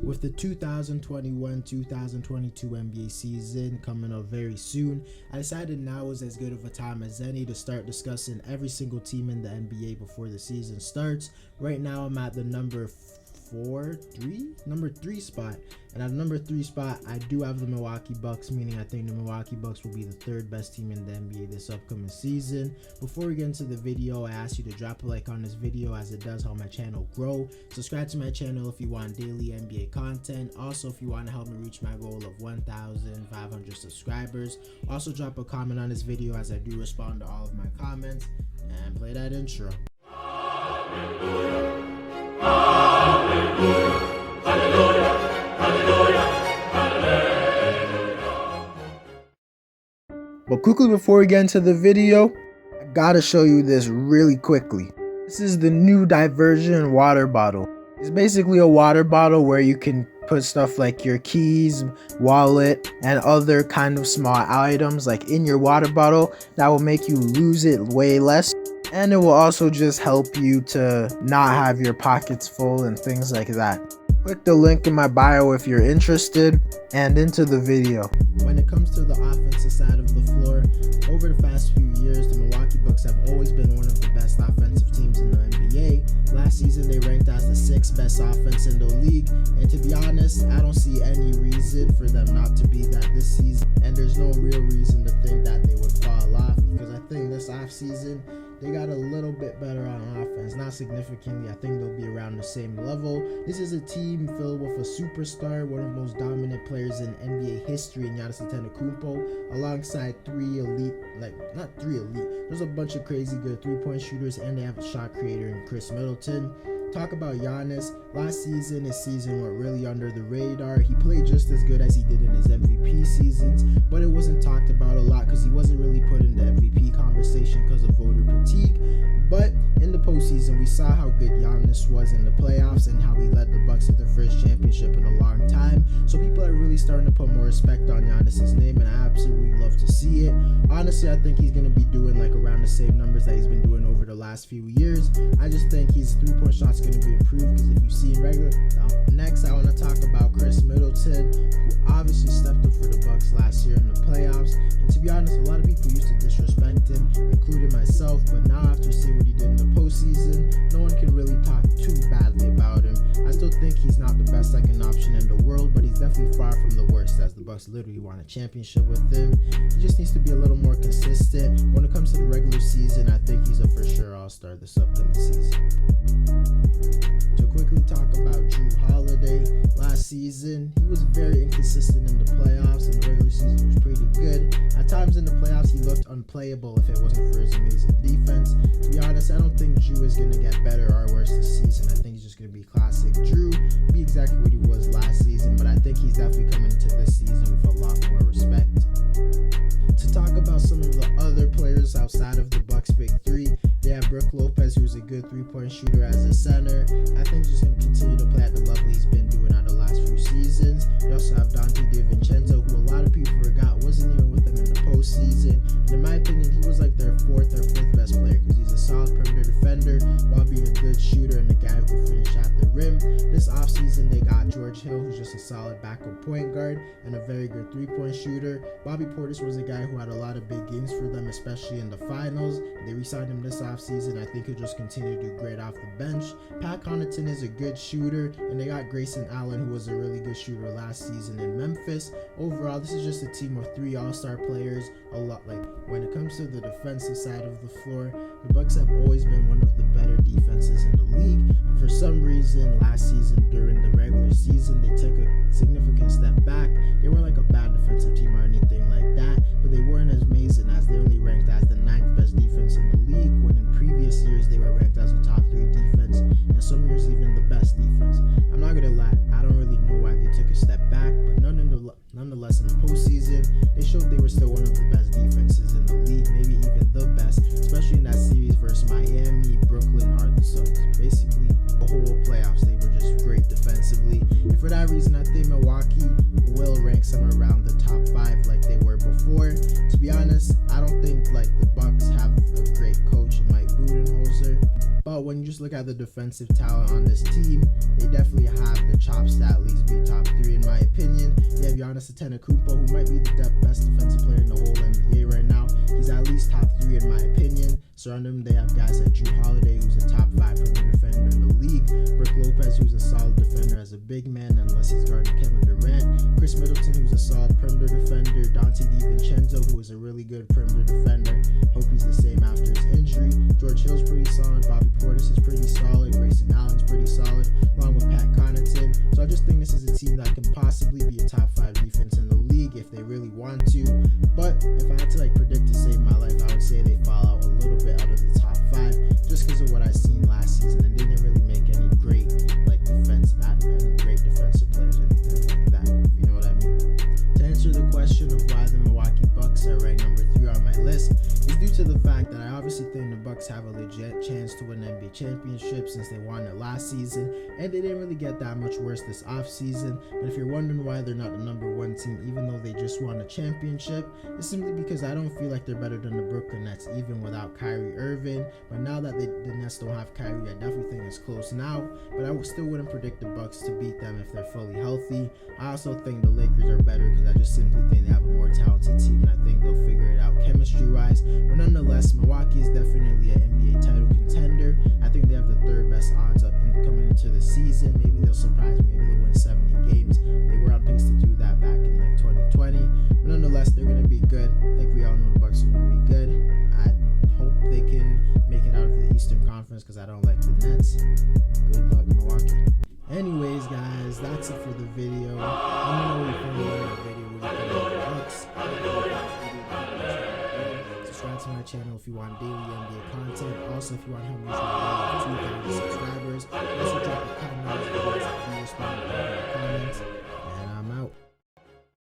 With the 2021-2022 NBA season coming up very soon, I decided now is as good of a time as any to start discussing every single team in the NBA before the season starts. Right now I'm at the number three spot, and at number 3 spot I do have the Milwaukee Bucks, meaning I think the Milwaukee Bucks will be the third best team in the NBA this upcoming season. Before we get into the video, I ask you to drop a like on this video as it does help my channel grow. Subscribe to my channel if you want daily NBA content. Also, if you want to help me reach my goal of 1,500 subscribers, also drop a comment on this video as I do respond to all of my comments, and play that intro. Hallelujah. Hallelujah, hallelujah, hallelujah, hallelujah. But quickly before we get into the video, I gotta show you this really quickly. This is the new Diversion water bottle. It's basically a water bottle where you can put stuff like your keys, wallet, and other kind of small items like in your water bottle that will make you lose it way less. And it will also just help you to not have your pockets full and things like that. Click the link in my bio if you're interested, and into the video. When it comes to the offensive side of the floor, over the past few years, the Milwaukee Bucks have always been one of the best offensive teams in the NBA. Last season, they ranked as the 6th best offense in the league, and to be honest, I don't see any reason for them not to be that this season, and there's no real reason to think that they would fall off, because I think this offseason, they got a little bit better on offense, not significantly. I think they'll be around the same level. This is a team filled with a superstar, one of the most dominant players in NBA history in Giannis Antetokounmpo, alongside there's a bunch of crazy good three-point shooters, and they have a shot creator in Chris Middleton. Talk about Giannis. Last season, his season went really under the radar. He played just as good as he did in his MVP seasons, but it wasn't talked about a lot because he wasn't really put in the MVP conversation because of voter fatigue. But in the postseason, we saw how good Giannis was in the playoffs and how he led the Bucks to their first championship in a long time. So people are really starting to put more respect on Giannis's name, and I absolutely love to see it. Honestly, I think he's going to be doing like around the same numbers that he's been doing over the last few years. I just think his three-point shot's going to be improved because if you've seen regular. Next, I want to talk about Chris Middleton, who obviously stepped up for the Bucks last year in the playoffs. And to be honest, a lot of people used to disrespect him, including myself. But now, after seeing what he did in the postseason, no one can really talk too badly about him. I still think he's not the best second option in the world, but he's definitely far from the worst, as the Bucks literally won a championship with him. He just needs to be a little more consistent. When it comes to the regular season, I think he's a for sure all-star this upcoming season. To quickly talk about Jrue Holiday, last season he was very inconsistent in the playoffs, and the regular season he was pretty good. At times in the playoffs he looked unplayable if it wasn't for his amazing defense. To be honest, I don't think Jrue is going to get better or worse this season. I think he's just going to be classic Jrue, be exactly what he was last season, but I think he's definitely coming into this season with a lot more respect. To talk about some of the other players outside of the Bucks' big three, they have Brook Lopez, who's a good three-point shooter as a center. I think he's just going to continue to play at the level he's been doing out the last few seasons. They also have Diversion, who a lot of people forgot wasn't even with them in the postseason. And in my opinion, he was like their 4th or 5th best player because he's a solid perimeter defender while being a good shooter and a guy who can finish at the rim. This offseason, they got George Hill, who's just a solid backup point guard and a very good three-point shooter. Bobby Portis was a guy who had a lot of big games for them, especially in the finals. They re-signed him this offseason. I think he'll just continue to do great off the bench. Pat Connaughton is a good shooter, and they got Grayson Allen, who was a really good shooter last season in Memphis. Overall, this is just a team of 3 all-star players. A lot like when it comes to the defensive side of the floor, the Bucks have always been one of the better defenses in the league. But for some reason, last season during the regular season, they took a significant step back. They weren't like a bad defensive team or anything like that, but they weren't as amazing as they only ranked as the 9th best defense in the league, when in previous years they were ranked as a top 3 defense, and some years even the best defense. I'm not gonna lie, I don't really know why they took a step back, but nonetheless in the postseason, they showed they were still one of the best defenses in the league, maybe even the best, especially in that series versus Miami, Brooklyn, or the Suns. Basically, the whole playoffs, they were just great defensively, and for that reason, I think Milwaukee will rank somewhere around the top 5 like they were before. To be honest, I don't think like the Bucks have a great coach in Mike Budenholzer, but when you just just look at the defensive talent on this team, they definitely have the chops to at least be top 3 in my opinion. They have Giannis Antetokounmpo, who might be the best defensive player in the whole NBA right now. He's at least top 3 in my opinion. Surrounding him, they have guys like Drew Holiday, who's a top 5 perimeter defender in the league. Brook Lopez, who's a solid defender as a big man, unless he's guarding Kevin Durant. Chris Middleton, who's a solid perimeter defender. Dante DiVincenzo, who is a really good perimeter defender. Hope he's the same after his injury. George Hill's pretty solid. Bobby Portis is pretty solid. Grayson Allen's pretty solid, along with Pat Connaughton. So I just think this is a team that can possibly be a top 5 defense in the league if they really want to. But if I had to predict to save my life, I would say they fall out a little bit out of the top 5 just because of what I seen last season, and they didn't really make any great defensive players or anything like that, if you know what I mean. To answer the question of why the Milwaukee Bucks are ranked number 3 on my list is due to the fact that I obviously think the Bucks have a legit chance to win the NBA championship since they won it last season, and they didn't really get that much worse this offseason. But if you're wondering why they're not the number 1 team even though they just won a championship, it's simply because I don't feel like they're better than the Brooklyn Nets even without Kyrie Irving. But now that the Nets don't have Kyrie, I definitely think it's close now, but I still wouldn't predict the Bucks to beat them if they're fully healthy. I also think the Lakers are better because I just simply think they have a more talented team, and I think they'll figure it out chemistry wise. But nonetheless, Milwaukee is definitely an NBA title contender. I think they have the 3rd best odds up coming into the season. Maybe they'll surprise me. Maybe they'll win 70 games. They were on pace to do that back in 2020. But nonetheless, they're going to be good. I think we all know the Bucks are going to be good. I hope they can make it out of the Eastern Conference because I don't like the Nets. Good luck, Milwaukee. Anyways, guys, that's it for the video. Let me know what you think about the video. What you think about the Bucks. Subscribe to my channel if you want daily NBA content. Also, if you want to help me reach my goal of 2,000 subscribers, also drop a comment.